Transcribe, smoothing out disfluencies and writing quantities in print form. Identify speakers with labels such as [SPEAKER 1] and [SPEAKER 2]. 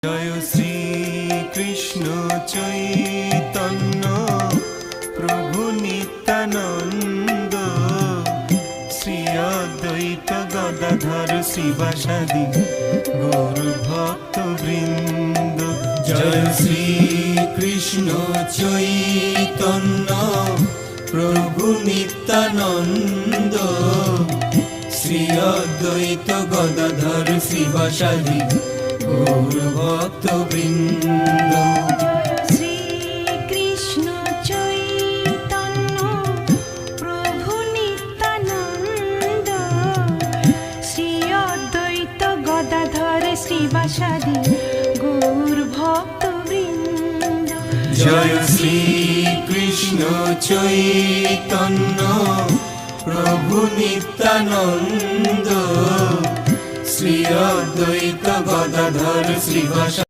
[SPEAKER 1] জয় শ্রী কৃষ্ণ চৈতন্য প্রভু নিত্যানন্দ, শ্রী অদ্বৈত গদাধর শিবাসাদি গৌর ভক্ত বৃন্দ। জয় শ্রী কৃষ্ণ চৈতন্য প্রভু নিত্যানন্দ, শ্রী অদ্বৈত গদাধর শিবাসাদি গৌর ভক্ত বৃন্দ।
[SPEAKER 2] শ্রী কৃষ্ণ চৈতন্য প্রভু নিত্যানন্দ, শ্রী অদ্বৈত গদাধর শ্রীবাসাদি গৌর ভক্ত বৃন্দ।
[SPEAKER 1] জয় শ্রী কৃষ্ণ চৈতন্য প্রভু নিত্যানন্দ, শ্রী অদ্বৈত গদাধর শ্রীবাসাদি